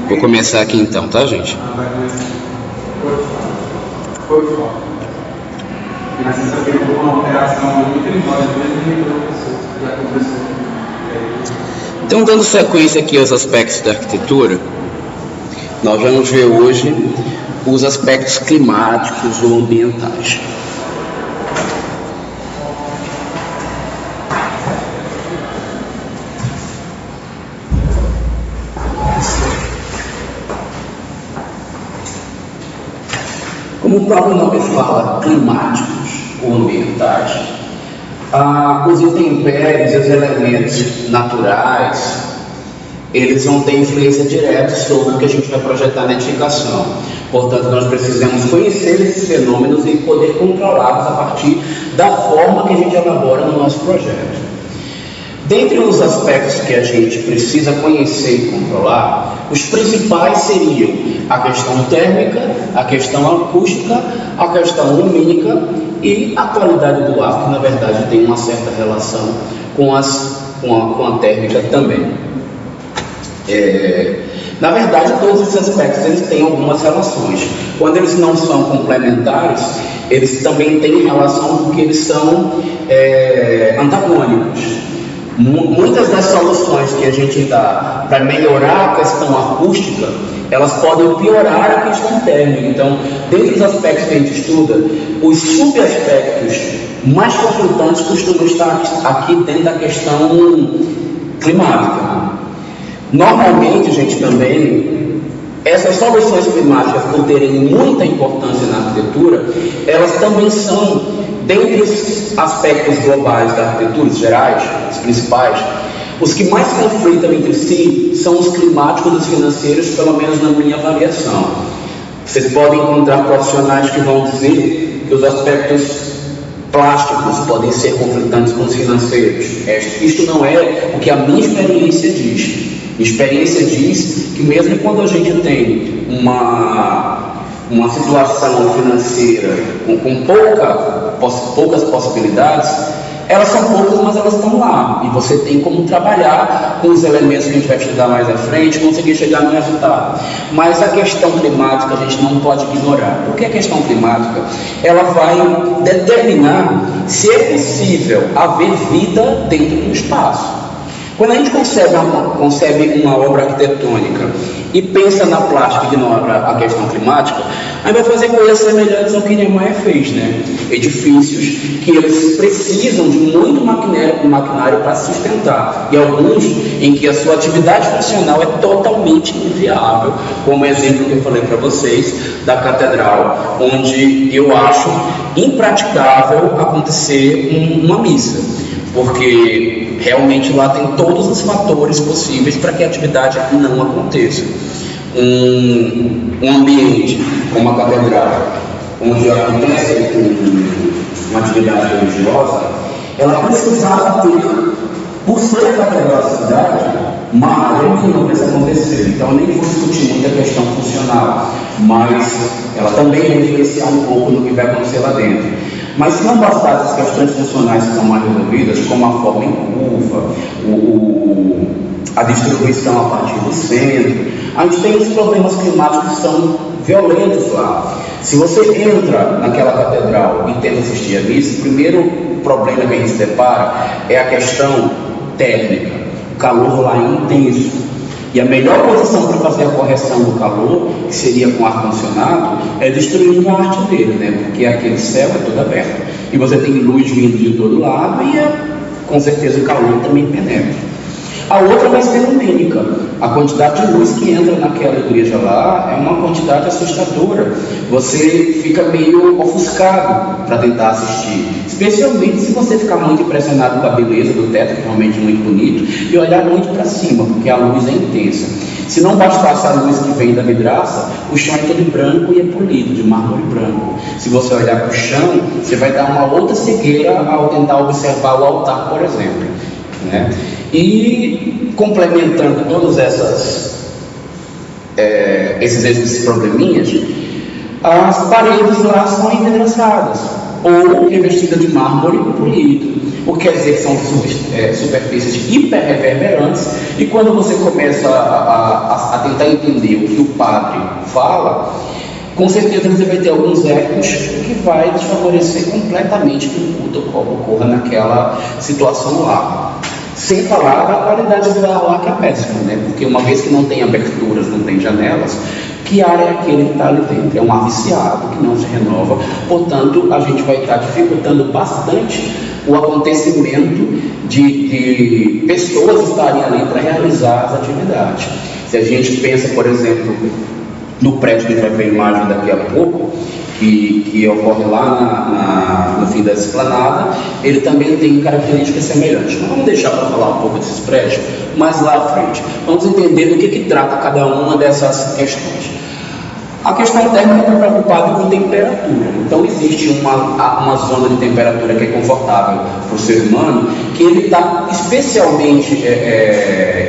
Vou começar aqui então, tá, gente? Então, dando sequência aqui aos aspectos da arquitetura, nós vamos ver hoje os aspectos climáticos ou ambientais. Como o próprio nome fala, climáticos ou ambientais, os intempéries e os elementos naturais, eles vão ter influência direta sobre o que a gente vai projetar na edificação. Portanto, nós precisamos conhecer esses fenômenos e poder controlá-los a partir da forma que a gente elabora no nosso projeto. Dentre os aspectos que a gente precisa conhecer e controlar, os principais seriam a questão térmica, a questão acústica, a questão lumínica e a qualidade do ar, que na verdade tem uma certa relação com a térmica também. Na verdade, todos esses aspectos eles têm algumas relações. Quando eles não são complementares, eles também têm relação porque eles são antagônicos. Muitas das soluções que a gente dá para melhorar a questão acústica, elas podem piorar a questão térmica. Então, dentre os aspectos que a gente estuda, os subaspectos mais conflitantes costumam estar aqui dentro da questão climática. Normalmente, gente, também, essas soluções climáticas, por terem muita importância na arquitetura, elas também são, dentre os aspectos globais da arquitetura, os gerais, os principais, os que mais conflitam entre si são os climáticos e os financeiros, pelo menos na minha avaliação. Vocês podem encontrar profissionais que vão dizer que os aspectos plásticos podem ser conflitantes com os financeiros. Isto não é o que a minha experiência diz. Minha experiência diz que mesmo quando a gente tem uma situação financeira com poucas possibilidades, elas são poucas, mas elas estão lá. E você tem como trabalhar com os elementos que a gente vai estudar mais à frente, conseguir chegar no resultado. Mas a questão climática a gente não pode ignorar. Porque a questão climática, ela vai determinar se é possível haver vida dentro do espaço. Quando a gente concebe uma obra arquitetônica e pensa na plástica e ignora a questão climática, aí vai fazer coisas semelhantes ao que Niemeyer fez, né? Edifícios que eles precisam de muito maquinário para se sustentar, e alguns em que a sua atividade funcional é totalmente inviável, como o exemplo que eu falei para vocês da catedral, onde eu acho impraticável acontecer uma missa, porque realmente lá tem todos os fatores possíveis para que a atividade não aconteça. Um ambiente como a catedral, onde acontece uma atividade religiosa, ela precisava ter, por ser a catedral da cidade, uma área que não precisa acontecer. Então, eu nem vou discutir muito a questão funcional, mas ela também vai influenciar um pouco no que vai acontecer lá dentro. Mas se não bastasse as questões funcionais que são mais resolvidas, como a forma em curva, a distribuição a partir do centro, a gente tem os problemas climáticos que são violentos lá. Se você entra naquela catedral e tenta assistir a missa, o primeiro problema que a gente se depara é a questão térmica. O calor lá é intenso. E a melhor posição para fazer a correção do calor, que seria com ar-condicionado, é destruindo a arte dele, né? Porque aquele céu é todo aberto. E você tem luz vindo de todo lado e com certeza o calor também penetra. A outra vai ser lumínica. A quantidade de luz que entra naquela igreja lá é uma quantidade assustadora. Você fica meio ofuscado para tentar assistir. Especialmente se você ficar muito impressionado com a beleza do teto, que é realmente muito bonito, e olhar muito para cima, porque a luz é intensa. Se não bastasse a luz que vem da vidraça, o chão é todo branco e é polido, de mármore branco. Se você olhar para o chão, você vai dar uma outra cegueira ao tentar observar o altar, por exemplo, né? E complementando todos esses probleminhas, as paredes lá são envidraçadas. ou revestida de mármore polido. O que quer dizer que são superfícies hiperreverberantes, e quando você começa a tentar entender o que o padre fala, com certeza você vai ter alguns ecos que vai desfavorecer completamente que o culto ocorra naquela situação lá. Sem falar da qualidade do ar lá, que é péssima, né? Porque uma vez que não tem aberturas, não tem janelas, que ar é aquele que está ali dentro? É um ar viciado, que não se renova. Portanto, a gente vai estar dificultando bastante o acontecimento de pessoas estarem ali para realizar as atividades. Se a gente pensa, por exemplo, no prédio que a gente vai ver a imagem daqui a pouco, que ocorre lá no fim da esplanada, ele também tem características semelhantes. Mas vamos deixar para falar um pouco desses prédios mais lá à frente. Vamos entender do que trata cada uma dessas questões. A questão térmica está preocupada com temperatura. Então existe uma zona de temperatura que é confortável para o ser humano, que ele está especialmente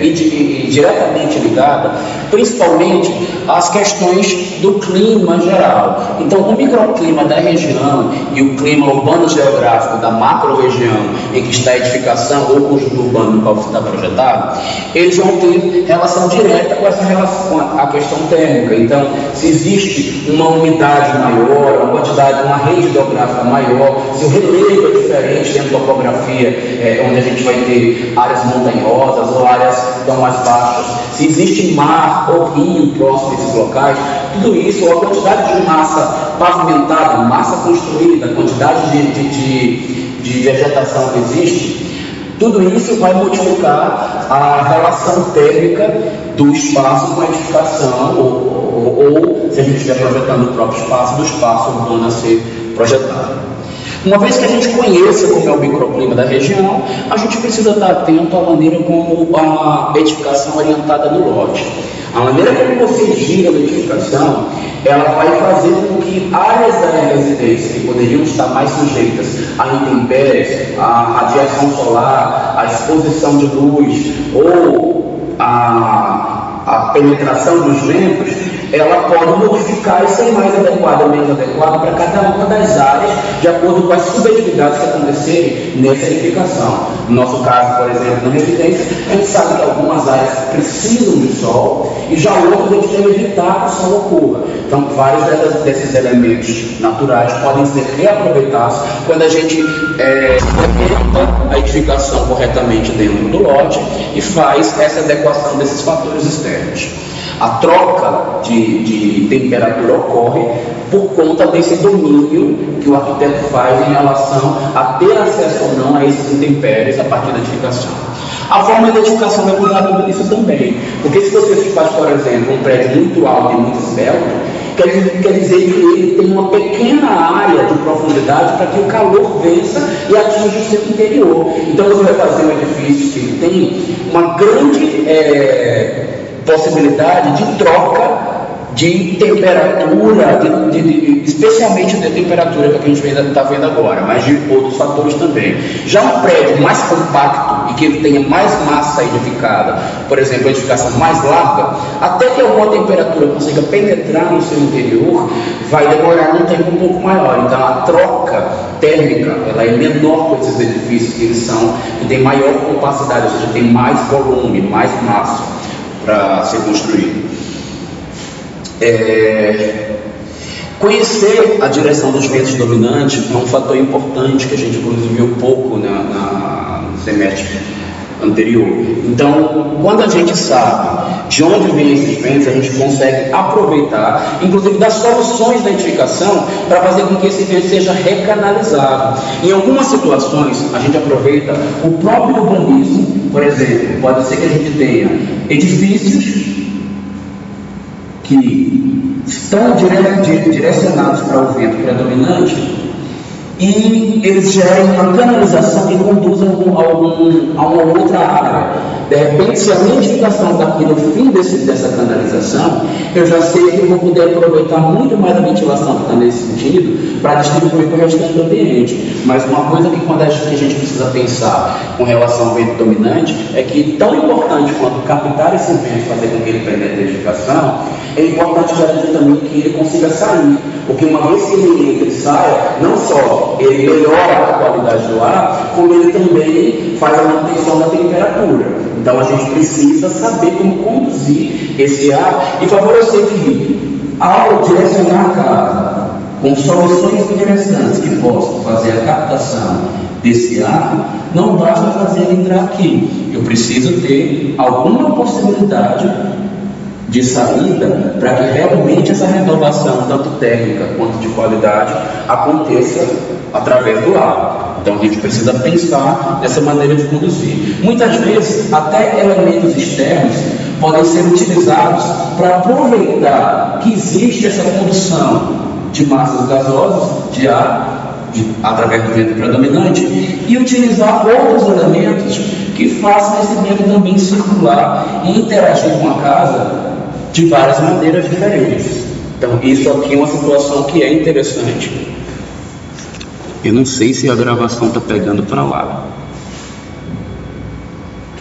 e diretamente ligada, principalmente às questões do clima geral. Então o microclima da região e o clima urbano geográfico da macro-região em que está a edificação ou conjunto urbano no qual está projetado, eles vão ter relação direta com essa relação, a questão térmica. Então, se existe uma umidade maior, uma quantidade, uma rede geográfica maior, se o relevo é diferente dentro da topografia, onde a gente vai ter áreas montanhosas ou áreas tão mais baixas, se existe mar ou rio próximo a esses locais, tudo isso, a quantidade de massa pavimentada, massa construída, a quantidade de vegetação que existe, tudo isso vai modificar a relação térmica do espaço com a edificação, ou se a gente estiver projetando o próprio espaço, do espaço urbano a ser projetado. Uma vez que a gente conheça como é o microclima da região, a gente precisa estar atento à maneira como a edificação é orientada no lote. A maneira como você gira a edificação, ela vai fazer com que áreas da residência que poderiam estar mais sujeitas a intempéries, a radiação solar, a exposição de luz ou a penetração dos ventos, ela pode modificar e ser mais adequada ou menos adequada para cada uma das áreas, de acordo com as subatividades que acontecerem nessa edificação. No nosso caso, por exemplo, na residência, a gente sabe que algumas áreas precisam de sol e já outras a gente deve evitar que o sol ocorra. Então, vários desses elementos naturais podem ser reaproveitados quando a gente implementa a edificação corretamente dentro do lote e faz essa adequação desses fatores externos. A troca de temperatura ocorre por conta desse domínio que o arquiteto faz em relação a ter acesso ou não a esses intempéries a partir da edificação. A forma de edificação vai mudar tudo isso também, porque se você faz, por exemplo, um prédio muito alto e muito esbelto, quer dizer que ele tem uma pequena área de profundidade para que o calor vença e atinja o seu interior. Então você vai fazer um edifício que tem uma grande possibilidade de troca de temperatura, especialmente de temperatura que a gente está vendo agora, mas de outros fatores também. Já um prédio mais compacto e que ele tenha mais massa edificada, por exemplo, a edificação mais larga, até que alguma temperatura consiga penetrar no seu interior, vai demorar um tempo um pouco maior. Então a troca térmica ela é menor com esses edifícios que têm maior capacidade, ou seja, tem mais volume, mais massa para ser construído. Conhecer a direção dos ventos dominantes é um fator importante que a gente inclusive viu pouco no semestre anterior. Então, quando a gente sabe de onde vêm esses ventos, a gente consegue aproveitar, inclusive das soluções da edificação, para fazer com que esse vento seja recanalizado. Em algumas situações, a gente aproveita o próprio urbanismo. Por exemplo, pode ser que a gente tenha edifícios que estão direcionados para o vento predominante e eles gerem uma canalização que conduz a uma outra área De repente, se a minha edificação está aqui no fim dessa canalização, eu já sei que eu vou poder aproveitar muito mais a ventilação que está nesse sentido para distribuir para o restante do ambiente. Mas uma coisa que quando a gente precisa pensar com relação ao vento dominante é que tão importante quanto captar esse vento e fazer com que ele penetre a edificação, é importante garantir também que ele consiga sair. Porque uma vez que ele entra e saia, não só ele melhora a qualidade do ar, como ele também faz a manutenção da temperatura. Então a gente precisa saber como conduzir esse ar e favorecer que, ao direcionar a casa com soluções interessantes que possam fazer a captação desse ar, não basta fazer ele entrar aqui. Eu preciso ter alguma possibilidade de saída para que realmente essa renovação, tanto térmica quanto de qualidade, aconteça através do ar. Então a gente precisa pensar nessa maneira de conduzir. Muitas vezes, até elementos externos podem ser utilizados para aproveitar que existe essa condução de massas gasosas, de ar, através do vento predominante, e utilizar outros elementos que façam esse vento também circular e interagir com a casa de várias maneiras diferentes. Então isso aqui é uma situação que é interessante. Eu não sei se a gravação está pegando para lá,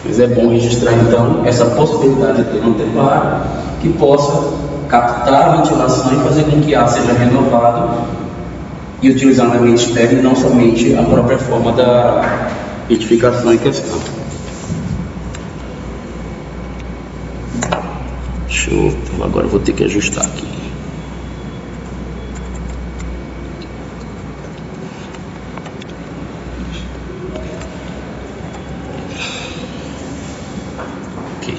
mas é bom registrar então essa possibilidade de ter um anteparo que possa captar a ventilação e fazer com que o ar seja renovado e utilizar um ambiente externo e não somente a própria forma da edificação em questão. Agora eu vou ter que ajustar aqui. Ok.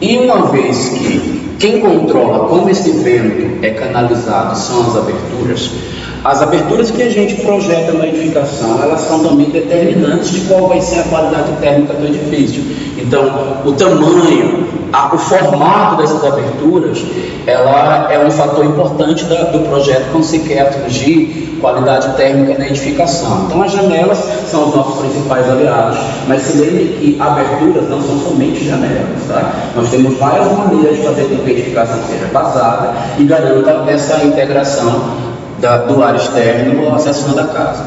E uma vez que quem controla como esse vento é canalizado são as aberturas que a gente projeta na edificação, elas são também determinantes de qual vai ser a qualidade térmica do edifício. Então, o tamanho, o formato dessas aberturas, ela é um fator importante do projeto quando se quer atingir qualidade térmica na edificação. Então, as janelas são os nossos principais aliados, mas se lembre que aberturas não são somente janelas, tá? Nós temos várias maneiras de fazer com que a edificação seja vazada e garanta essa integração do ar externo acessando a casa.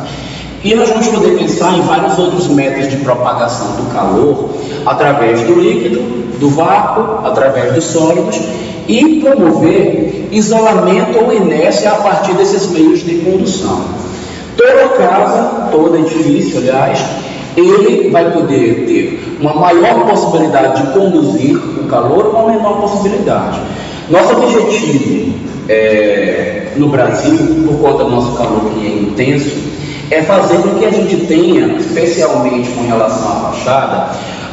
E nós vamos poder pensar em vários outros métodos de propagação do calor através do líquido, do vácuo, através dos sólidos e promover isolamento ou inércia a partir desses meios de condução. Toda casa, todo edifício, aliás, ele vai poder ter uma maior possibilidade de conduzir o calor ou uma menor possibilidade. Nosso objetivo no Brasil, por conta do nosso calor que é intenso, é fazer com que a gente tenha, especialmente com relação à fachada,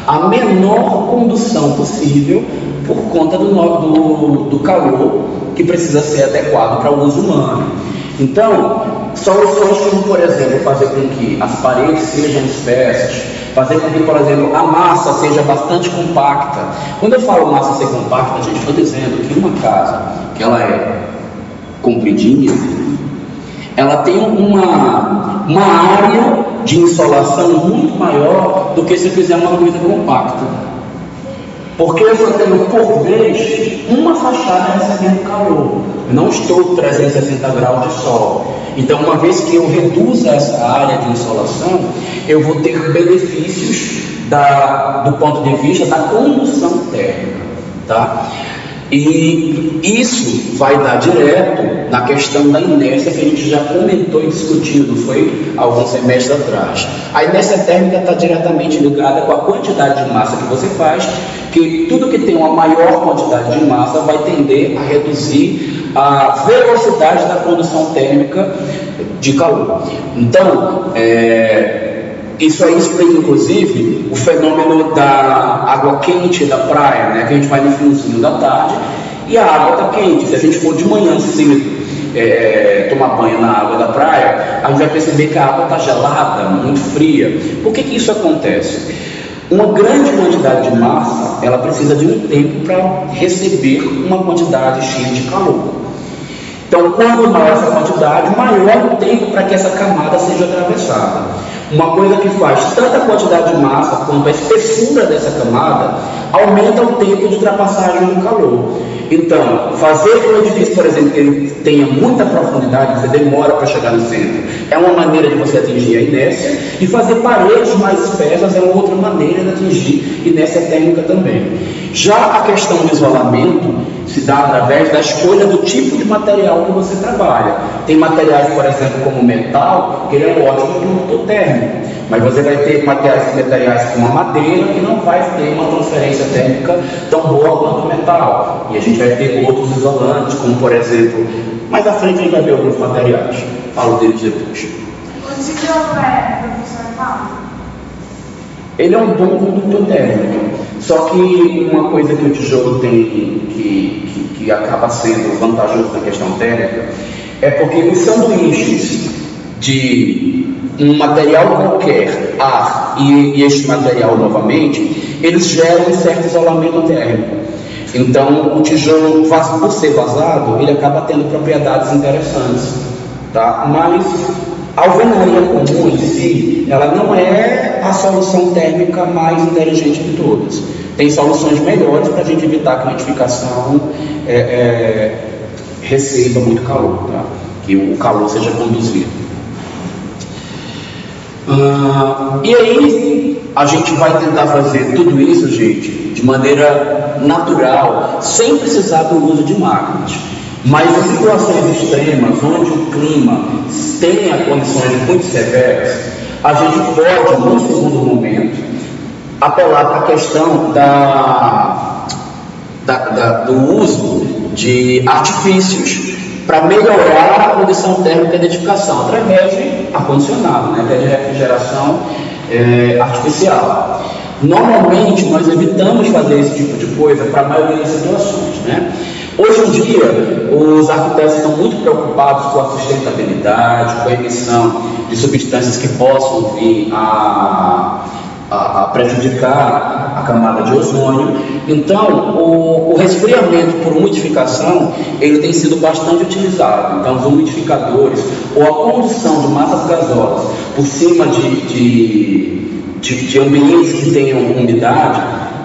a menor condução possível por conta do calor que precisa ser adequado para o uso humano. Então, soluções como, por exemplo, fazer com que as paredes sejam espessas, fazer com que, por exemplo, a massa seja bastante compacta. Quando eu falo massa ser compacta, gente, estou dizendo que uma casa que ela é compridinha, ela tem uma área de insolação muito maior do que se eu fizer uma coisa compacta. Porque eu só tenho, por vez, uma fachada recebendo calor. Eu não estou 360 graus de sol. Então, uma vez que eu reduza essa área de insolação, eu vou ter benefícios do ponto de vista da condução térmica, tá? E isso vai dar direto na questão da inércia que a gente já comentou e discutiu, não foi alguns semestres atrás. A inércia térmica está diretamente ligada com a quantidade de massa que você faz, que tudo que tem uma maior quantidade de massa vai tender a reduzir a velocidade da produção térmica de calor. Então, isso aí explica, inclusive, o fenômeno da água quente da praia, né? Que a gente vai no finzinho da tarde e a água está quente. Se a gente for de manhã cedo tomar banho na água da praia, a gente vai perceber que a água está gelada, muito fria. Por que isso acontece? Uma grande quantidade de massa, ela precisa de um tempo para receber uma quantidade cheia de calor. Então, quanto maior essa quantidade, maior o tempo para que essa camada seja atravessada. Uma coisa que faz tanto a quantidade de massa quanto a espessura dessa camada aumenta o tempo de ultrapassagem do calor. Então, fazer com o edifício, por exemplo, que ele tenha muita profundidade, você demora para chegar no centro, é uma maneira de você atingir a inércia, e fazer paredes mais espessas é uma outra maneira de atingir inércia térmica também. Já a questão do isolamento se dá através da escolha do tipo de material que você trabalha. Tem materiais, por exemplo, como o metal, que ele é um ótimo condutor térmico, mas você vai ter materiais como a madeira, que não vai ter uma transferência térmica tão boa quanto o metal. E a gente vai ter outros isolantes, como por exemplo, mais à frente a gente vai ver alguns materiais. Falo deles depois. O tijolo professor Paulo? Ele é um bom condutor térmico, só que uma coisa que o tijolo tem que acaba sendo vantajoso na questão térmica é porque os sanduíches de um material qualquer, ar e este material novamente, eles geram um certo isolamento térmico. Então o tijolo, por ser vazado, ele acaba tendo propriedades interessantes, tá? Mas a alvenaria comum em si, ela não é a solução térmica mais inteligente de todas. Tem soluções melhores para a gente evitar que a edificação receba muito calor, tá? Que o calor seja conduzido. E aí, a gente vai tentar fazer tudo isso, gente, de maneira natural, sem precisar do uso de máquinas. Mas em situações extremas, onde o clima tenha condições muito severas, a gente pode, num segundo momento, apelar para a questão do uso de artifícios para melhorar a condição térmica da edificação, através de ar-condicionado, né, até de refrigeração artificial. Normalmente, nós evitamos fazer esse tipo de coisa para a maioria das situações, né? Hoje em dia, os arquitetos estão muito preocupados com a sustentabilidade, com a emissão de substâncias que possam vir a prejudicar a camada de ozônio. Então, o resfriamento por umidificação, ele tem sido bastante utilizado. Então, os umidificadores, ou a condução de massas gasosas por cima de ambientes que tenham umidade,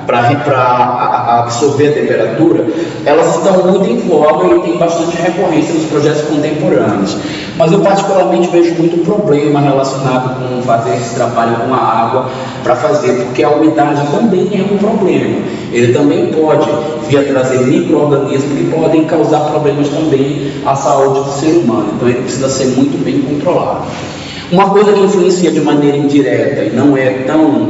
para absorver a temperatura, elas estão muito em voga e tem bastante recorrência nos projetos contemporâneos. Mas eu particularmente vejo muito problema relacionado com fazer esse trabalho com a água para fazer, porque a umidade também é um problema. Ele também pode vir a trazer micro-organismos que podem causar problemas também à saúde do ser humano. Então ele precisa ser muito bem controlado. Uma coisa que influencia de maneira indireta e não é tão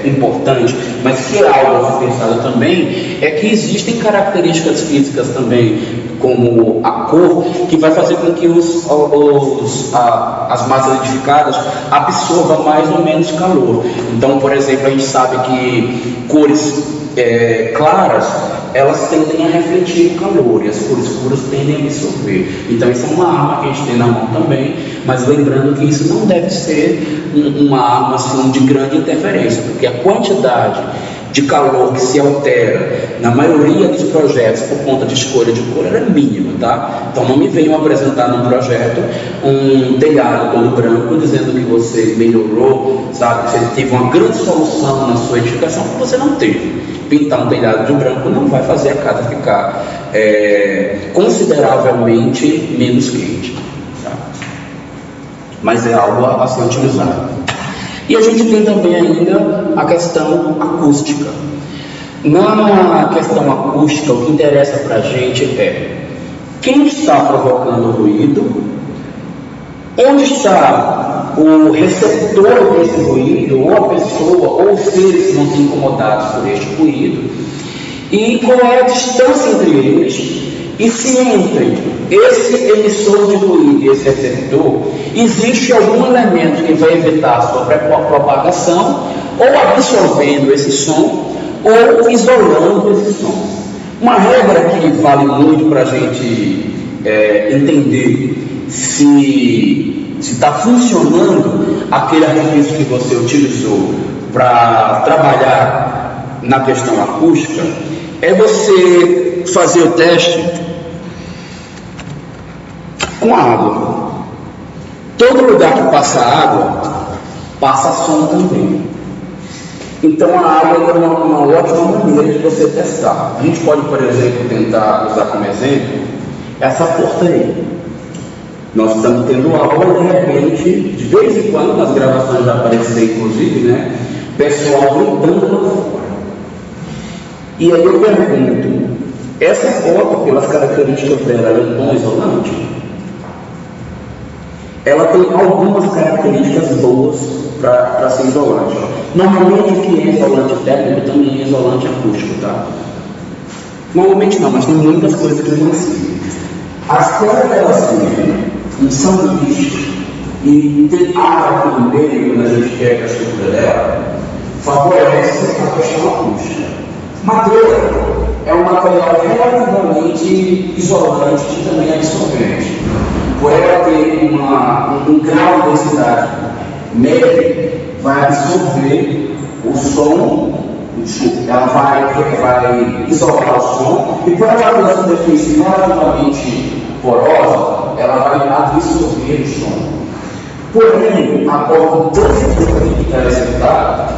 importante, mas que é algo a ser pensado também, é que existem características físicas também, como a cor, que vai fazer com que as massas edificadas absorvam mais ou menos calor. Então, por exemplo, a gente sabe que cores claras, elas tendem a refletir o calor, e as cores escuras tendem a absorver. Então isso é uma arma que a gente tem na mão também, mas lembrando que isso não deve ser uma arma assim, de grande interferência, porque a quantidade de calor que se altera na maioria dos projetos por conta de escolha de cor era mínima, tá? Então não me venham apresentar num projeto um telhado todo branco dizendo que você melhorou, sabe? Que você teve uma grande solução na sua edificação, que você não teve. Pintar um telhado de branco não vai fazer a casa ficar consideravelmente menos quente, tá? Mas é algo a ser utilizado. E a gente tem também ainda a questão acústica. Na questão acústica, o que interessa para a gente é quem está provocando o ruído, onde está o receptor desse ruído, ou a pessoa, ou os seres que vão ser incomodados por este ruído, e qual é a distância entre eles, e se entre esse emissor de ruído e esse receptor existe algum elemento que vai evitar a sua propagação, ou absorvendo esse som, ou isolando esse som. Uma regra que vale muito para a gente entender se está funcionando aquele artifício que você utilizou para trabalhar na questão acústica, é você fazer o teste Com a água. Todo lugar que passa água, passa som também. Então a água é uma ótima maneira de você testar. A gente pode, por exemplo, tentar usar como exemplo essa porta aí. Nós estamos tendo aula, de repente, de vez em quando, nas gravações já apareceu inclusive, né? Pessoal gritando lá fora. E aí eu pergunto, essa porta, pelas características dela, ela é um tom isolante? Ela tem algumas características boas para ser isolante. Normalmente o que é isolante técnico também é isolante acústico, tá? Normalmente não, mas tem muitas coisas que influenciam. As coisas delas têm um sanduíche e tem água aqui no meio, quando a gente quebra a estrutura dela, favorece a questão acústica. Madeira é um material relativamente isolante e também absorvente. Por ela ter um grau de densidade médio, vai absorver o som, ela vai isolar o som, e por ela ter uma superfície relativamente porosa, ela vai absorver o som. Porém, a porta que está executada,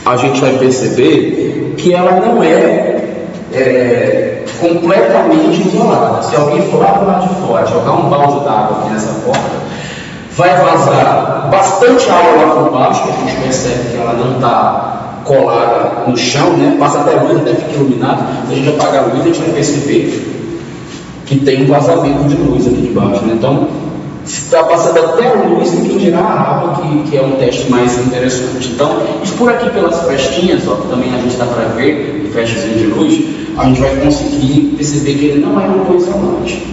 a gente vai perceber que ela não é completamente isolada. Se alguém for lá para o lado de fora, jogar um balde d'água aqui nessa porta, vai vazar bastante água lá por baixo, que a gente percebe que ela não está colada no chão, né? Passa até a luz, até fica iluminado. Se a gente apagar a luz, a gente vai perceber que tem um vazamento de luz aqui de baixo, né? Então, está passando até a luz, tem que tirar a água, que é um teste mais interessante. Então, isso por aqui pelas frestinhas, ó, que também a gente dá para ver, de festazinho de luz, a gente vai conseguir perceber que ele não é um tom isolante.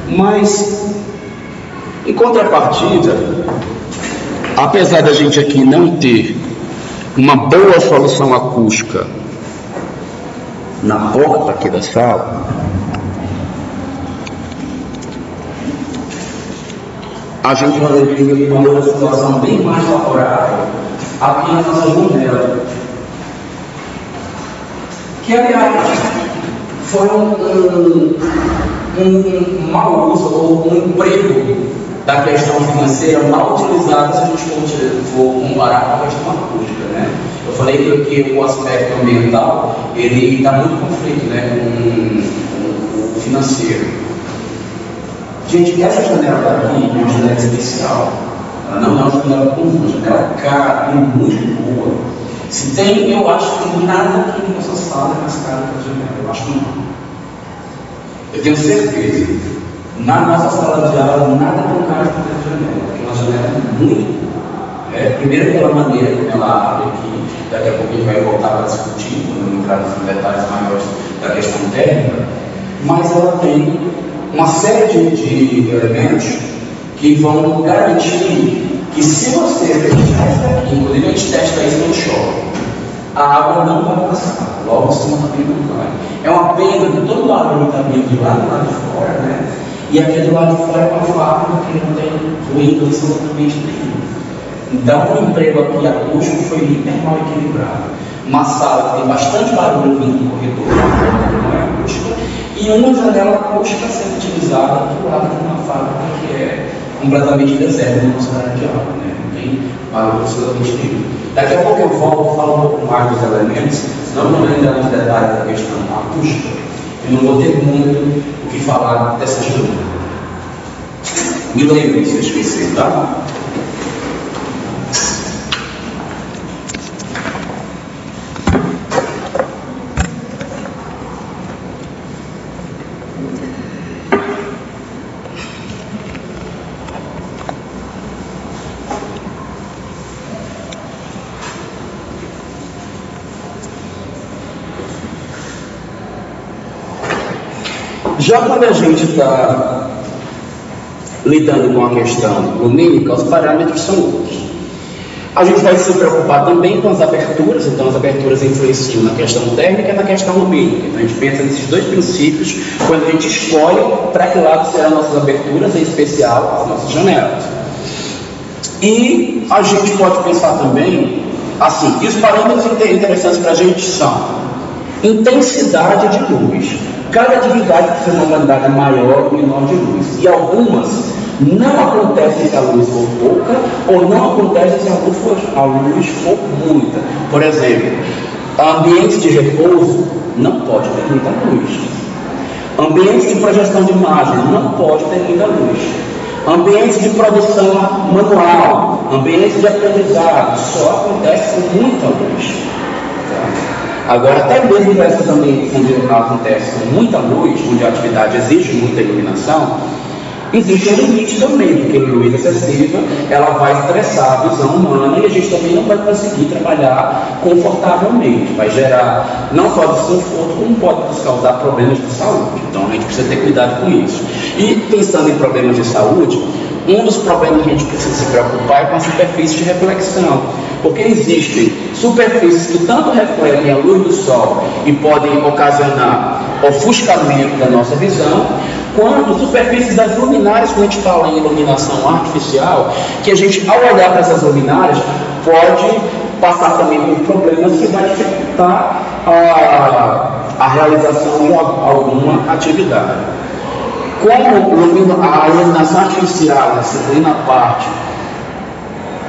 Mas, em contrapartida, apesar da gente aqui não ter uma boa solução acústica na porta aqui da sala, a gente vai ver uma outra situação bem mais favorável aqui na nossa janela. Que, aliás, foi um mau uso ou um emprego da questão financeira mal utilizado se a gente for comparar com a questão acústica, né? Eu falei que o aspecto ambiental ele está muito conflito, né, com o financeiro. Gente, essa janela daqui é uma janela especial. Ela não é uma janela comum, uma janela cara e muito boa. Se tem, eu acho que nada aqui nessa sala é mais caro que a janela. Eu acho que não. Eu tenho certeza. Na nossa sala de aula, nada é tão caro quanto a janela. Porque é uma janela muito boa. Primeiro pela maneira como ela abre aqui, daqui a pouco a gente vai voltar para discutir, quando entrar nos detalhes maiores da questão térmica, mas ela tem uma série de elementos que vão garantir que se você fechar isso aqui, inclusive a gente testa isso no shopping, a água não vai passar, logo assim também não vai. É uma pena que todo lado está vindo lá do lado de fora, né? E aqui do lado de fora é uma fábrica que não tem ruído absolutamente nenhum. Então o emprego aqui acústico foi hiper mal equilibrado. Uma sala que tem bastante barulho vindo do corredor, não é acústica, e uma janela acústica sendo utilizada do lado de uma fábrica que é completamente deserta no nosso área de aula, né? Não tem barulho absolutamente nenhum. Daqui a pouco eu volto, falo um pouco mais dos elementos, senão eu não vou entrar nos detalhes da questão acústica, eu não vou ter muito o que falar dessa janela. Me lembre se eu esquecer, tá? Já quando a gente está lidando com a questão lumínica, os parâmetros são outros. A gente vai se preocupar também com as aberturas, então as aberturas influenciam na questão térmica e na questão lumínica. Então a gente pensa nesses dois princípios quando a gente escolhe para que lado serão nossas aberturas, em especial as nossas janelas. E a gente pode pensar também Assim, e os parâmetros interessantes para a gente são intensidade de luz. Cada atividade precisa de uma quantidade maior ou menor de luz. E algumas não acontecem se a luz for pouca, ou não acontecem se a luz for muita. Por exemplo, ambientes de repouso não pode ter muita luz. Ambientes de projeção de imagem não pode ter muita luz. Ambientes de produção manual, ambientes de aprendizado, só acontece com muita luz. Agora, até mesmo nesses ambientes onde acontece com muita luz, onde a atividade exige muita iluminação, existe um limite também, porque a luz excessiva ela vai estressar a visão humana e a gente também não vai conseguir trabalhar confortavelmente. Vai gerar não só desconforto, como pode nos causar problemas de saúde. Então a gente precisa ter cuidado com isso. E pensando em problemas de saúde, um dos problemas que a gente precisa se preocupar é com a superfície de reflexão. Porque existem superfícies que tanto refletem a luz do sol e podem ocasionar ofuscamento da nossa visão, quanto superfícies das luminárias, quando a gente fala em iluminação artificial, que a gente, ao olhar para essas luminárias, pode passar também por problemas que vai dificultar a realização de alguma atividade. Como a iluminação artificial, essa segunda parte,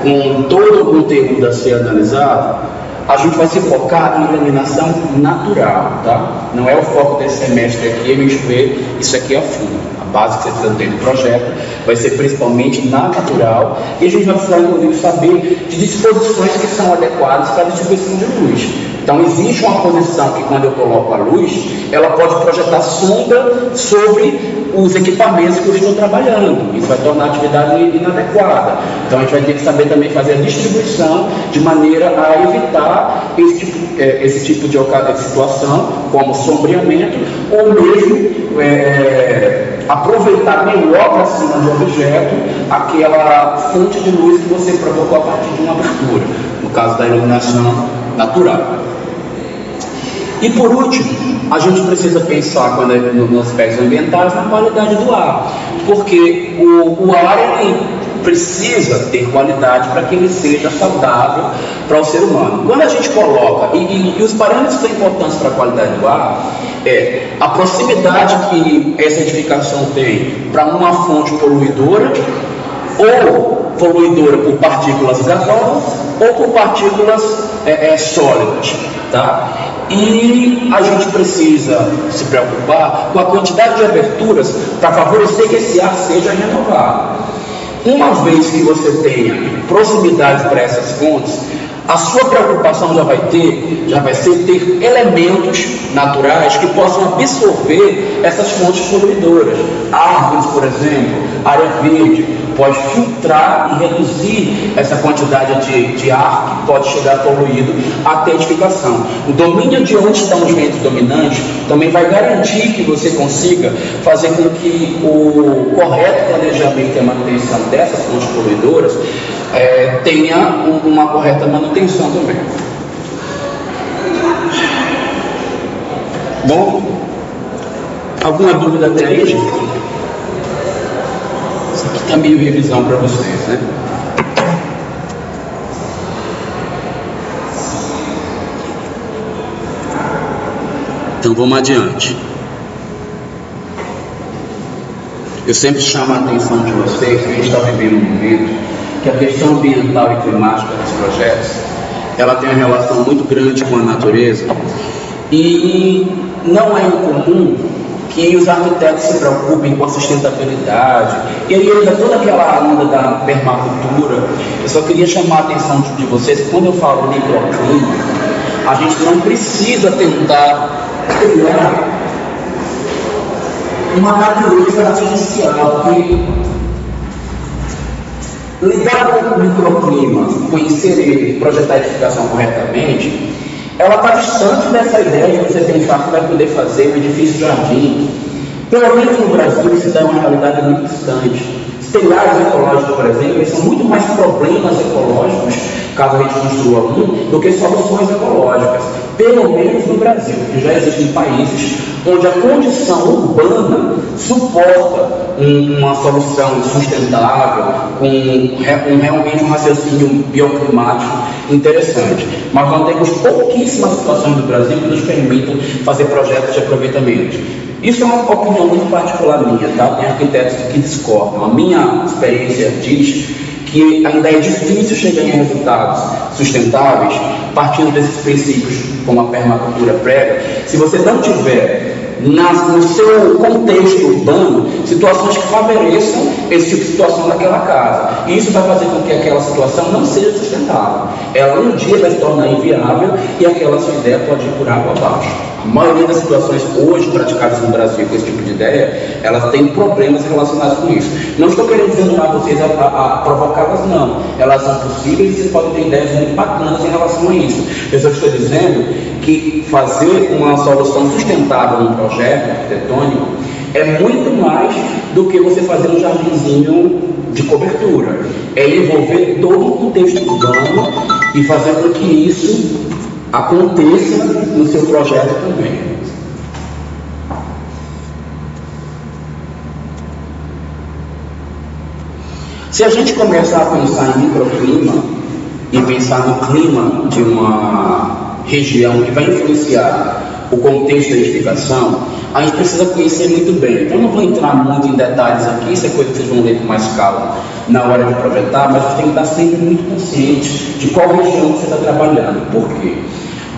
com todo o conteúdo a ser analisado, a gente vai se focar em iluminação natural, tá? Não é o foco desse semestre aqui, a gente vê isso aqui a fundo. A base que você precisa ter do projeto vai ser principalmente na natural, e a gente vai precisar, inclusive, saber de disposições que são adequadas para a distribuição de luz. Então, existe uma posição que, quando eu coloco a luz, ela pode projetar sombra sobre os equipamentos que eu estou trabalhando. Isso vai tornar a atividade inadequada. Então, a gente vai ter que saber também fazer a distribuição de maneira a evitar esse tipo de situação, como sombreamento, ou mesmo aproveitar melhor para cima do objeto aquela fonte de luz que você provocou a partir de uma abertura, no caso da iluminação natural. E por último, a gente precisa pensar, quando nos aspectos ambientais, na qualidade do ar, porque o ar precisa ter qualidade para que ele seja saudável para o ser humano. Quando a gente coloca, e os parâmetros que são importantes para a qualidade do ar, é a proximidade que essa edificação tem para uma fonte poluidora, ou poluidora por partículas gasosas, ou por partículas sólidas, tá? E a gente precisa se preocupar com a quantidade de aberturas para favorecer que esse ar seja renovado. Uma vez que você tenha proximidade para essas fontes, a sua preocupação já vai ser ter elementos naturais que possam absorver essas fontes poluidoras. Árvores, por exemplo, área verde, pode filtrar e reduzir essa quantidade de ar que pode chegar poluído até a edificação. O domínio de onde estão os ventos dominantes também vai garantir que você consiga fazer com que o correto planejamento e a manutenção dessas fontes poluidoras tenha uma correta manutenção também. Bom, alguma dúvida até aí, gente? Isso aqui está meio revisão para vocês, né? Então vamos adiante. Eu sempre chamo a atenção de vocês que a gente está vivendo um momento que a questão ambiental e climática dos projetos, ela tem uma relação muito grande com a natureza, e não é incomum que os arquitetos se preocupem com a sustentabilidade, e aí entra toda aquela onda da permacultura. Eu só queria chamar a atenção de vocês que, quando eu falo microclima, a gente não precisa tentar criar uma natureza artificial, porque lidar com o microclima, conhecer ele, projetar a edificação corretamente, ela está distante dessa ideia de você pensar que vai poder fazer um edifício jardim. Pelo menos no Brasil, isso é uma realidade muito distante. Telhados ecológicos, por exemplo, eles são muito mais problemas ecológicos, caso a gente construa um, do que soluções ecológicas. Pelo menos no Brasil, porque já existem países onde a condição urbana suporta uma solução sustentável, com realmente um raciocínio bioclimático interessante. Mas nós temos pouquíssimas situações do Brasil que nos permitam fazer projetos de aproveitamento. Isso é uma opinião muito particular minha, tá? Tem arquitetos que discordam. A minha experiência diz que ainda é difícil chegar em resultados sustentáveis partindo desses princípios, como a permacultura prega, se você não tiver no seu contexto urbano situações que favoreçam esse tipo de situação naquela casa. E isso vai fazer com que aquela situação não seja sustentável. Ela um dia vai se tornar inviável e aquela sua ideia pode ir por água abaixo. A maioria das situações hoje praticadas no Brasil com esse tipo de ideia, elas têm problemas relacionados com isso. Não estou querendo desanimar vocês a provocá-las, não. Elas são possíveis e vocês podem ter ideias muito bacanas em relação a isso. Eu só estou dizendo que fazer uma solução sustentável num projeto arquitetônico é muito mais do que você fazer um jardinzinho de cobertura. É envolver todo o contexto urbano e fazer com que isso aconteça no seu projeto também. Se a gente começar a pensar em microclima e pensar no clima de uma região que vai influenciar o contexto da edificação, a gente precisa conhecer muito bem. Então, eu não vou entrar muito em detalhes aqui, isso é coisa que vocês vão ler com mais calma na hora de projetar, mas você tem que estar sempre muito consciente de qual região você está trabalhando. Por quê?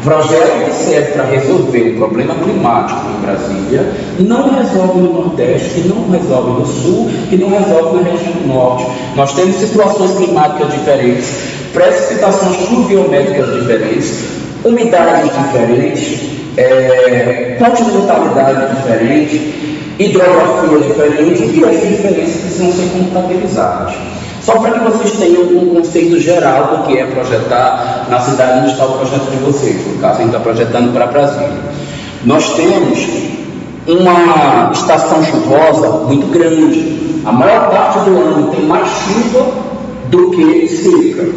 O projeto que serve para resolver um problema climático em Brasília não resolve no Nordeste, que não resolve no Sul, que não resolve na região Norte. Nós temos situações climáticas diferentes, precipitações pluviométricas diferentes, umidades diferentes, continentalidade diferente, hidrografia diferente, e essas diferenças precisam ser compatibilizadas. Só para que vocês tenham um conceito geral do que é projetar na cidade onde está o projeto de vocês, no caso a gente está projetando para Brasília. Nós temos uma estação chuvosa muito grande. A maior parte do ano tem mais chuva do que seca.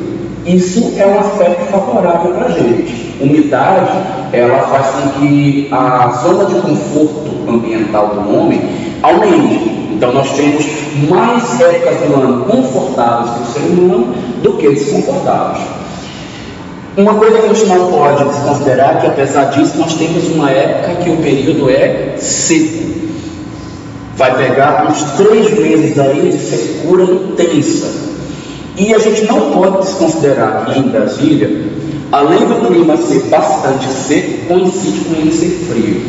Isso é um aspecto favorável para a gente. Umidade, ela faz com que a zona de conforto ambiental do homem aumente. Então nós temos mais épocas do ano confortáveis para o ser humano do que desconfortáveis. Uma coisa que a gente não pode desconsiderar é que, apesar disso, nós temos uma época que o período é seco. Vai pegar uns 3 meses aí de secura intensa. E a gente não pode desconsiderar que em Brasília, além do clima ser bastante seco, coincide com ele ser frio.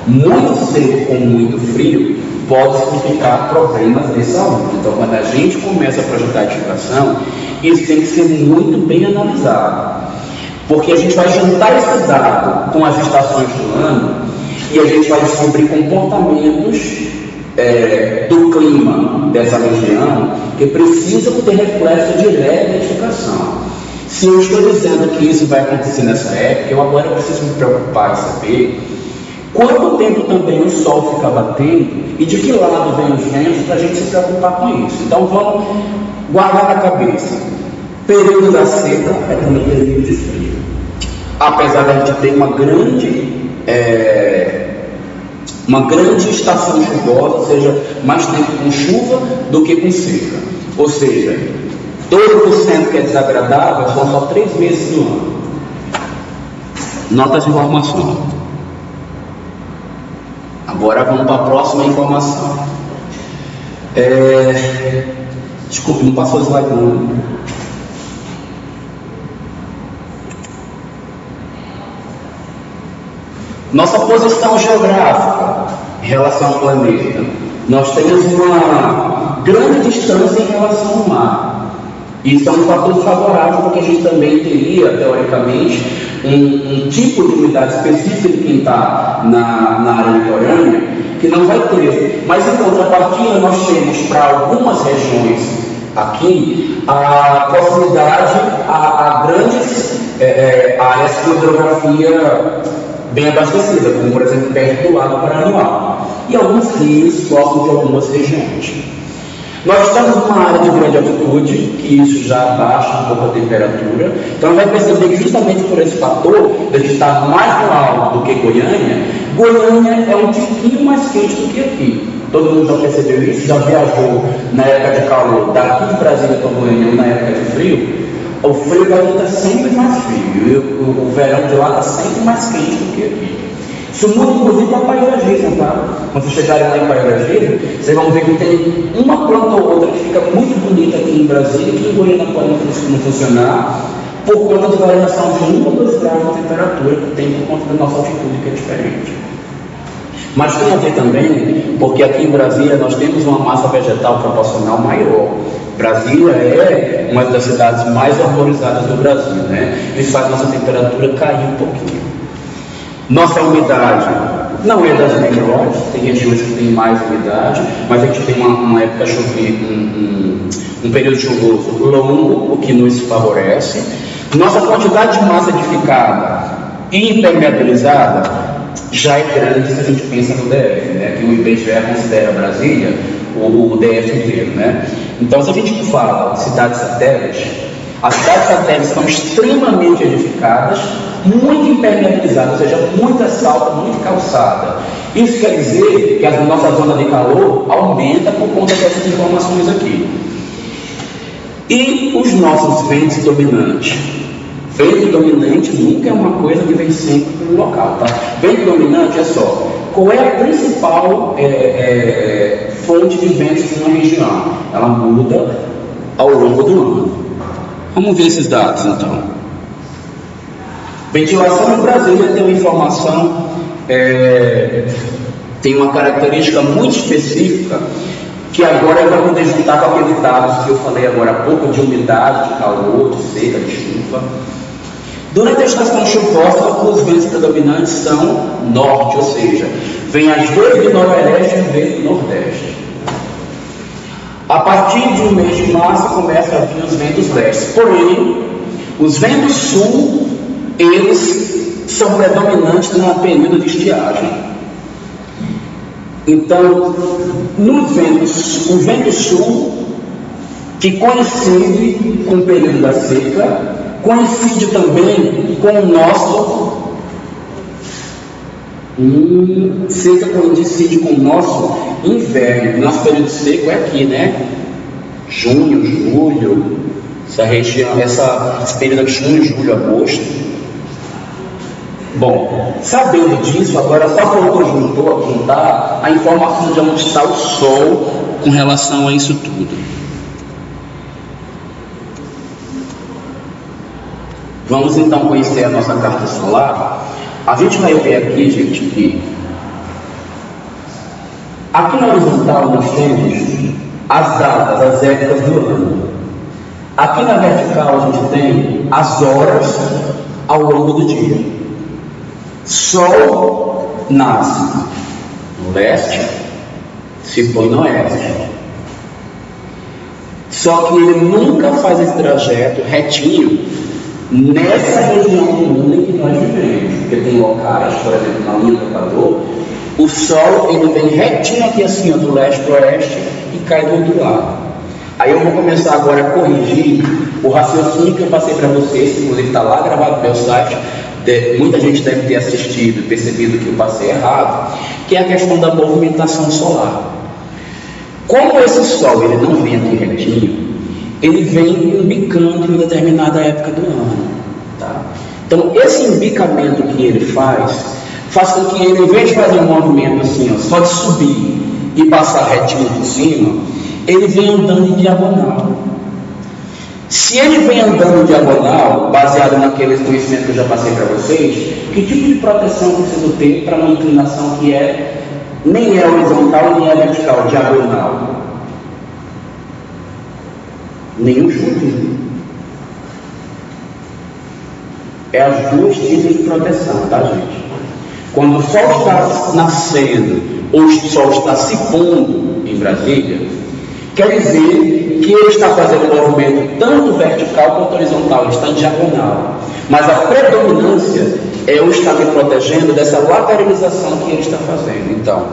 Muito seco com muito frio pode significar problemas de saúde. Então, quando a gente começa a projetar a edificação, isso tem que ser muito bem analisado. Porque a gente vai juntar esse dado com as estações do ano e a gente vai descobrir comportamentos do clima dessa região que precisam ter reflexo direto na edificação. Se eu estou dizendo que isso vai acontecer nessa época, eu agora preciso me preocupar em saber quanto tempo também o sol fica batendo e de que lado vem os ventos para a gente se preocupar com isso. Então vamos guardar na cabeça. Período da seca é também período de frio. Apesar de a gente ter uma grande estação chuvosa, ou seja, mais tempo com chuva do que com seca. Ou seja, 12% que é desagradável são só 3 meses do ano. Nota essa informação. Agora vamos para a próxima informação. Desculpe, não passou o slide não. Nossa posição geográfica em relação ao planeta. Nós temos uma grande distância em relação ao mar. Isso é um fator favorável, porque a gente também teria, teoricamente, um tipo de umidade específica de quem está na área litorânea, que não vai ter. Mas, em contrapartida, nós temos para algumas regiões aqui a possibilidade a grandes áreas de hidrografia bem abastecida, como por exemplo perto do Lago Paranoá, e alguns rios próximos de algumas regiões. Nós estamos numa área de grande altitude, que isso já baixa um pouco a temperatura, então vai perceber que justamente por esse fator de a gente estar mais no alto do que Goiânia, Goiânia é um tiquinho mais quente do que aqui. Todo mundo já percebeu isso? Já viajou na época de calor daqui de Brasília para Goiânia ou na época de frio? O frio daqui está sempre mais frio e o verão de lá está sempre mais quente do que aqui. Isso muda inclusive para paisagismo, tá? Quando vocês chegarem lá em paisagismo, vocês vão ver que tem uma planta ou outra que fica muito bonita aqui em Brasília, que em Goiânia pode não funcionar, por conta de variação de 1 ou 2 graus de temperatura que tem por conta da nossa altitude, que é diferente. Mas tem a ver também, porque aqui em Brasília nós temos uma massa vegetal proporcional maior. Brasília é uma das cidades mais arborizadas do Brasil, né? Isso faz nossa temperatura cair um pouquinho. Nossa umidade não é das melhores, tem regiões que tem mais umidade, mas a gente tem uma época um período chuvoso longo, o que nos favorece. Nossa quantidade de massa edificada e impermeabilizada já é grande se a gente pensa no DF, né? Que o IBGE considera Brasília o DF inteiro, né? Então, se a gente fala de cidades satélites, as cidades satélites são extremamente edificadas, muito impermeabilizadas, ou seja, muito asfalto, muito calçada. Isso quer dizer que a nossa zona de calor aumenta por conta dessas informações aqui. E os nossos ventos dominantes? Vento dominante nunca é uma coisa que vem sempre para o local, tá? Vento dominante é só, qual é a principal fonte de ventos de uma região? Ela muda ao longo do ano. Vamos ver esses dados então. Ventilação no Brasil tem uma informação, tem uma característica muito específica, que agora eu vou poder juntar com aqueles dados que eu falei agora há pouco, de umidade, de calor, de seca, de chuva. Durante a estação chuvosa, os ventos predominantes são norte, ou seja, vem as vezes do noroeste e as vezes do nordeste. A partir de um mês de março começa a vir os ventos leste. Porém, os ventos sul, eles são predominantes no período de estiagem. Então, o vento sul, que coincide com o período da seca, coincide também com o nosso seca, coincide com o nosso inverno. Nosso período seco é aqui, né? Junho, julho, essa região, esse período de junho, julho, agosto. Bom, sabendo disso, agora só faltou juntar a informação de onde está o Sol com relação a isso tudo. Vamos então conhecer a nossa carta solar. A gente vai ver aqui, gente, que aqui na horizontal nós temos as datas, as épocas do ano. Aqui na vertical a gente tem as horas ao longo do dia. Sol nasce no leste, se põe no oeste. Só que ele nunca faz esse trajeto retinho nessa região do mundo em que nós vivemos, porque tem locais, por exemplo, na linha do Equador, o Sol ele vem retinho aqui assim, ó, do leste para o oeste e cai do outro lado. Aí eu vou começar agora a corrigir o raciocínio que eu passei para vocês, que inclusive está lá gravado no meu site. Muita gente deve ter assistido e percebido que eu passei errado, que é a questão da movimentação solar. Como esse Sol ele não vem aqui retinho, ele vem embicando em uma determinada época do ano, tá? Então esse embicamento que ele faz com que ele, em vez de fazer um movimento assim, ó, só de subir e passar retinho por cima, ele vem andando em diagonal. Se ele vem andando em diagonal, baseado naqueles conhecimentos que eu já passei para vocês, que tipo de proteção eu preciso ter para uma inclinação que nem é horizontal nem é vertical, diagonal? Nenhum chute. É as duas tipos de proteção, tá, gente? Quando o Sol está nascendo ou o Sol está se pondo em Brasília, quer dizer que ele está fazendo um movimento tanto vertical quanto horizontal, ele está em diagonal. Mas a predominância é eu estar me protegendo dessa lateralização que ele está fazendo. Então,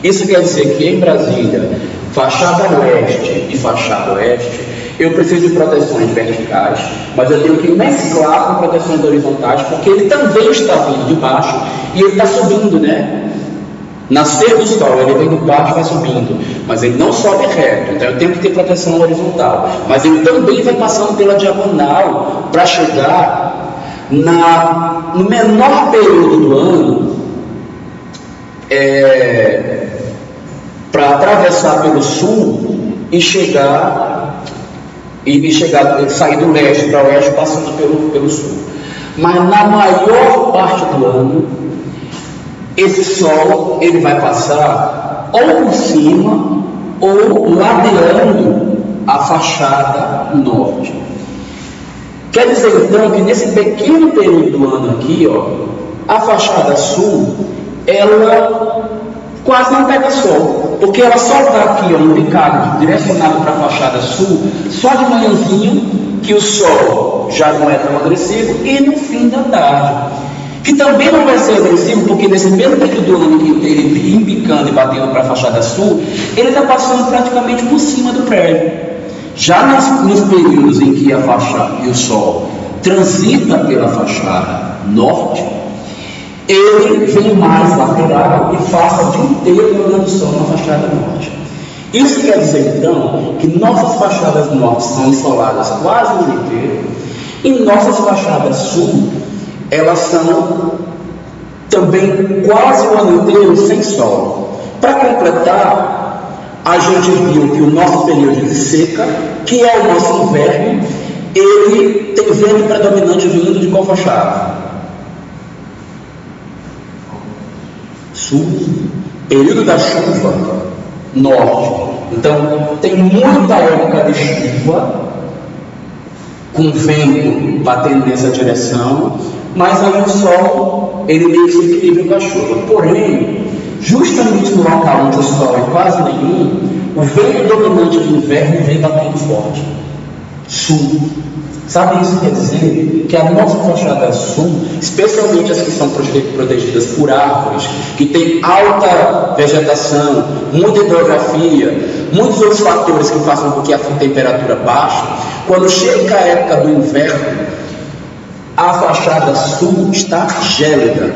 isso quer dizer que em Brasília, fachada oeste e fachada oeste, eu preciso de proteções verticais, mas eu tenho que mesclar com proteções horizontais, porque ele também está vindo de baixo e ele está subindo, né? Nascer do sol, ele vem do baixo e vai subindo, mas ele não sobe reto, então eu tenho que ter proteção horizontal, mas ele também vai passando pela diagonal para chegar no menor período do ano, para atravessar pelo sul e sair do leste para o oeste passando pelo sul. Mas na maior parte do ano, esse sol ele vai passar ou por cima ou ladeando a fachada norte. Quer dizer então que nesse pequeno período do ano aqui, a fachada sul, ela quase não pega sol, porque ela só está aqui no picado direcionado para a fachada sul, só de manhãzinho, que o sol já não é tão agressivo, e no fim da tarde, que também não vai ser agressivo, porque nesse mesmo período do ano que ele empicando e batendo para a fachada sul, ele está passando praticamente por cima do prédio. Já nos períodos em que a fachada e o sol transita pela fachada norte, ele vem mais lateral e passa o dia inteiro pegando sol na fachada norte. Isso quer dizer então que nossas fachadas norte são insoladas quase o ano inteiro, e nossas fachadas sul, elas são também quase o ano inteiro sem sol. Para completar, a gente viu que o nosso período de seca, que é o nosso inverno, ele tem vento predominante vindo de qual fachada? Sul. Período da chuva, norte. Então tem muita época de chuva com vento batendo nessa direção, mas aí o sol ele meio que se equilibra com a chuva. Porém, justamente no local onde o sol é quase nenhum, o vento dominante do inverno vem batendo forte. Sul. Sabe isso quer dizer? Que a nossa fachada sul, especialmente as que são protegidas por árvores, que tem alta vegetação, muita hidrografia, muitos outros fatores que fazem com que a temperatura baixe, quando chega a época do inverno, a fachada sul está gélida.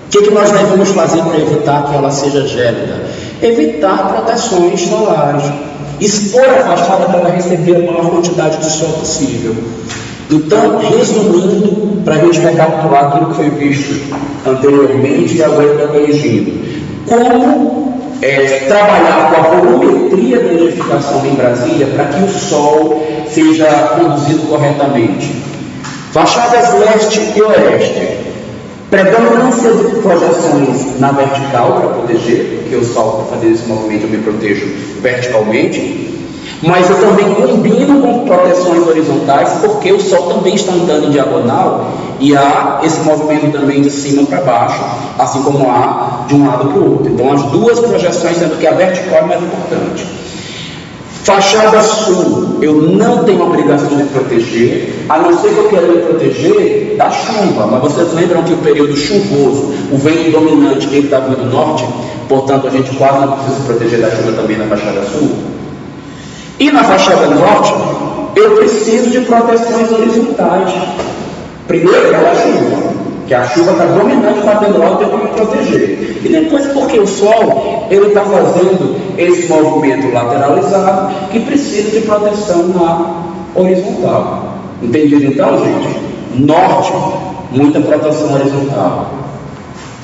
O que nós devemos fazer para evitar que ela seja gélida? Evitar proteções solares. Expor a fachada para ela receber a maior quantidade de sol possível. Então, resumindo, para a gente recapitular aquilo que foi visto anteriormente e agora está corrigindo, como trabalhar com a volumetria da edificação em Brasília para que o sol seja conduzido corretamente. Fachadas leste e oeste. Predominância de projeções na vertical para proteger, porque o sol, para fazer esse movimento, eu me protejo verticalmente, mas eu também combino com proteções horizontais, porque o sol também está andando em diagonal e há esse movimento também de cima para baixo, assim como há de um lado para o outro. Então, as duas projeções, sendo que a vertical é mais importante. Fachada sul, eu não tenho a obrigação de proteger, a não ser que eu queira me proteger da chuva. Mas vocês lembram que o período chuvoso, o vento dominante ele está vindo do norte, portanto a gente quase não precisa se proteger da chuva também na fachada sul. E na fachada norte, eu preciso de proteções horizontais. Primeiro é a chuva, que a chuva está dominante batendo lá, eu tenho que me proteger. E depois porque o sol ele está fazendo esse movimento lateralizado que precisa de proteção na horizontal. Entendido então, gente? Norte, muita proteção horizontal.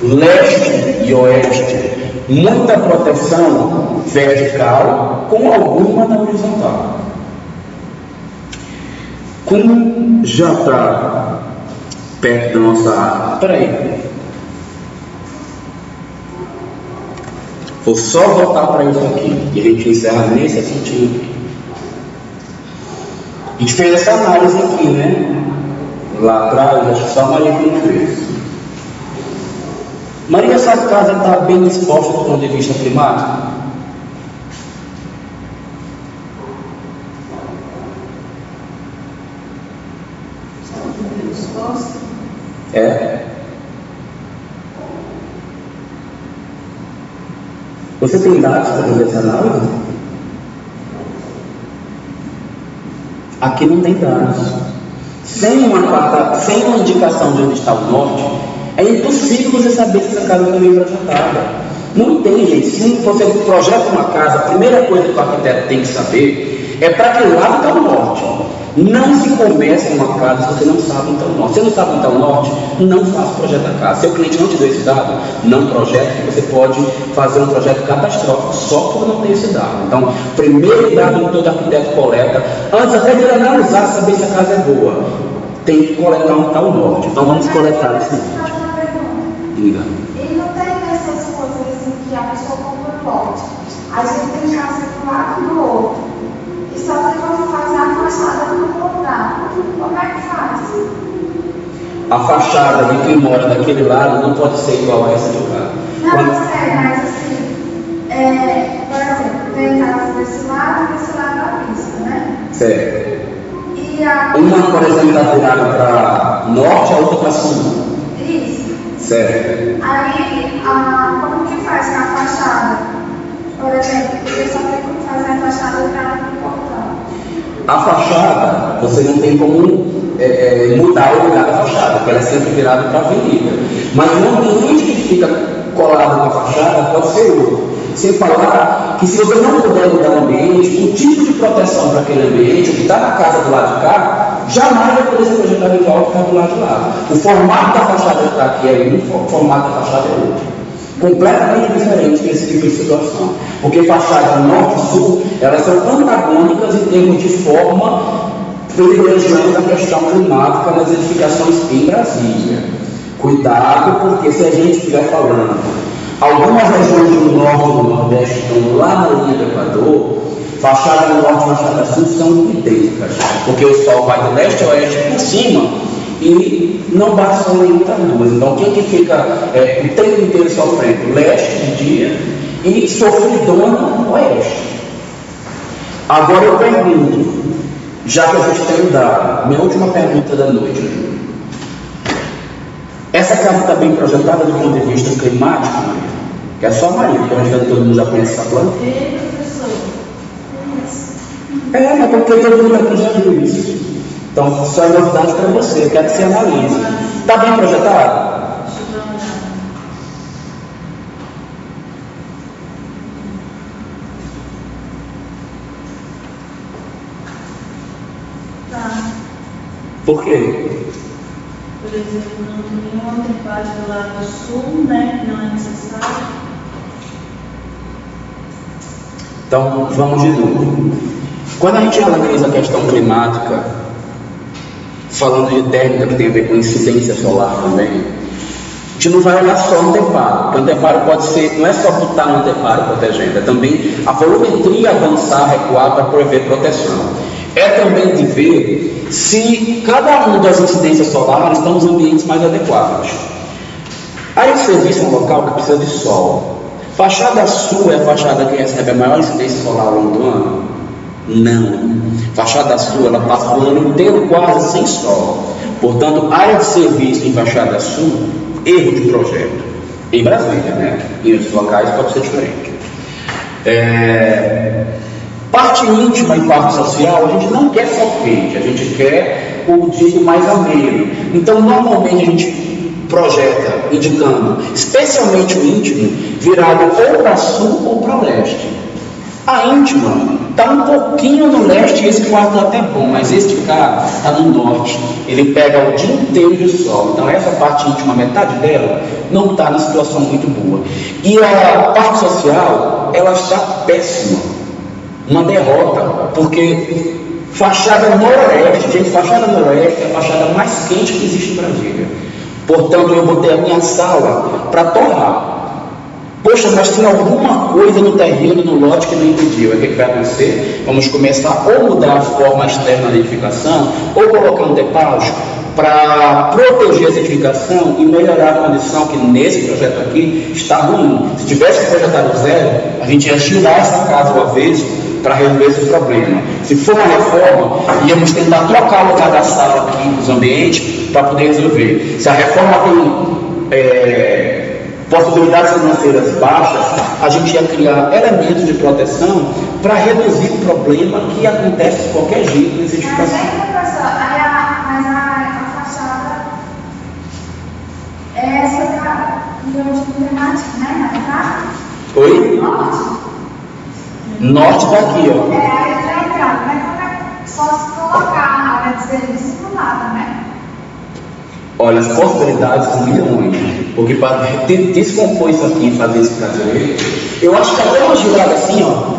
Leste e oeste, muita proteção vertical com alguma na horizontal. Como já está perto da nossa área, peraí, vou só voltar para isso aqui e a gente encerra nesse assuntinho aqui. A gente fez essa análise aqui, né? Lá atrás, acho que só a Maria que não fez. Maria, essa casa está bem exposta do ponto de vista climático? É. Você tem dados para fazer essa análise? Aqui não tem dados. Sem uma indicação de onde está o norte, é impossível você saber se essa casa está bem projetada. Não tem, gente. Se você projeta uma casa, a primeira coisa que o arquiteto tem que saber é para que lado está o norte. Não se começa uma casa se você não sabe então o norte. Se você não sabe então o norte, não faça projeto da casa. Se o cliente não te deu esse dado, não projete, porque você pode fazer um projeto catastrófico só por não ter esse dado. Então, primeiro dado que todo arquiteto coleta, antes até de ele analisar, saber se a casa é boa, tem que coletar onde está o norte. Então vamos coletar esse norte. Diga. E não tem essas coisas assim que a pessoa compra um lote. A gente tem casa do lado do outro. E só tem como fazer a fachada do lugar. Como é que faz? A fachada de quem mora daquele lado não pode ser igual a essa de cá. Não, eu sei, mas assim, por exemplo, tem casa desse lado à vista, né? Certo. E a... Uma, por exemplo, está virada para norte, a outra para sul. Isso. Certo. Aí, como que faz com a fachada? Por exemplo, porque só tem como fazer a fachada virada para o portão. A fachada, você não tem como mudar o lugar da fachada, porque ela é sempre virada para a avenida. Mas o ambiente que fica colado com a fachada pode ser outro. Sem falar que se você não puder mudar o ambiente, o tipo de proteção para aquele ambiente, o que está na casa do lado de cá, jamais vai poder ser projetado igual ao que está do lado de lá. O formato da fachada que está aqui é um, o formato da fachada é outro. Completamente diferente desse tipo de situação. Porque fachadas norte e sul, elas são antagônicas em termos de forma, privilegiando a questão climática nas edificações em Brasília. Cuidado, porque se a gente estiver falando, algumas regiões do norte e do nordeste estão lá na linha do Equador, fachada norte e fachada sul são idênticas, porque o sol vai de leste a oeste por cima e não bate sol nenhuma das duas. Então, quem que fica o tempo inteiro sofrendo? Leste de dia e sofridona oeste. Agora eu pergunto, já que a gente tem o dado, minha última pergunta da noite, Júlio. Essa casa está bem projetada do ponto de vista climático, Maria? Que é só a Maria, porque todo mundo já conhece essa planta. Mas porque todo mundo aqui já viu isso. Então, só é novidade para você, eu quero que você analise. Está bem projetado? Tá. Por quê? Por exemplo, não tem nenhuma tempade do lado sul, né? Não é necessário. Então, vamos de novo. Quando a gente analisa a questão climática, falando de térmica que tem a ver com incidência solar também, a gente não vai olhar só no anteparo, porque o anteparo pode ser, não é só botar no anteparo protegendo, é também a volumetria avançar, recuar para prover proteção. É também de ver se cada uma das incidências solares estão nos ambientes mais adequados. A área de serviço é um local que precisa de sol. Fachada sul é a fachada que recebe a maior incidência solar ao longo do ano? Não. Fachada sul, ela passa o ano inteiro quase sem sol. Portanto, área de serviço em fachada sul, erro de projeto. Em Brasília, né? Em outros locais pode ser diferente. Parte íntima e parte social, a gente não quer só quente, a gente quer o tipo mais ameno. Então, normalmente a gente projeta indicando, especialmente o íntimo, virado ou para sul ou para leste. A íntima está um pouquinho no leste, e esse quarto é até bom, mas este cara está no norte. Ele pega o dia inteiro de sol. Então essa parte íntima, metade dela, não está na situação muito boa. E a parte social, ela está péssima. Uma derrota, porque fachada noroeste, gente, fachada noroeste é a fachada mais quente que existe em Brasília. Portanto, eu botei a minha sala para torrar. Poxa, mas tem alguma coisa no terreno, no lote que não impediu. O que vai acontecer? Vamos começar ou mudar a forma externa da edificação, ou colocar um depaucho para proteger essa edificação e melhorar a condição que nesse projeto aqui está ruim. Se tivesse projetado zero, a gente ia tirar essa casa ao avesso para resolver esse problema. Se for uma reforma, íamos tentar trocar o lugar da sala aqui, dos ambientes, para poder resolver. Se a reforma tem possibilidades financeiras baixas, a gente ia criar elementos de proteção para reduzir o problema que acontece de qualquer jeito nessa edificação. Mas a fachada é essa da temática, né? Oi? Norte. Norte daqui, ó. É área central, né? Só se colocar a área de serviço do lado, né? Olha, as possibilidades são milhões. Porque para descompor isso aqui e fazer isso para direito, eu acho que até uma girada assim, ó,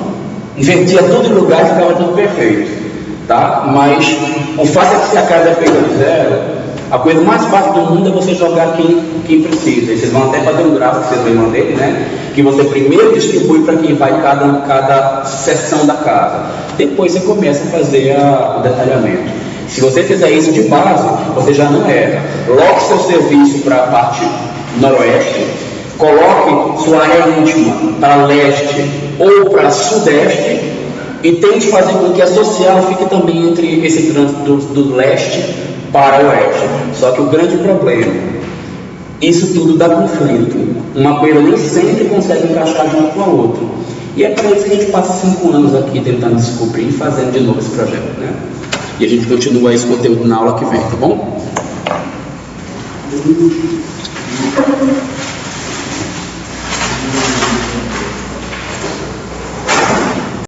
invertia tudo em lugar e ficava tudo perfeito. Tá? Mas o fato é que se a casa é feita do zero, a coisa mais fácil do mundo é você jogar quem precisa. E vocês vão até fazer um gráfico que vocês lembram dele, né? Que você primeiro distribui para quem vai cada seção da casa. Depois você começa a fazer o detalhamento. Se você fizer isso de base, você já não erra. Loque seu serviço para a parte noroeste, coloque sua área íntima para leste ou para sudeste e tente fazer com que a social fique também entre esse trânsito do leste para o oeste. Só que o grande problema, isso tudo dá conflito. Uma coisa nem sempre consegue encaixar junto com a outra. E é para isso que a gente passa 5 anos aqui tentando descobrir e fazendo de novo esse projeto, né? E a gente continua esse conteúdo na aula que vem, tá bom?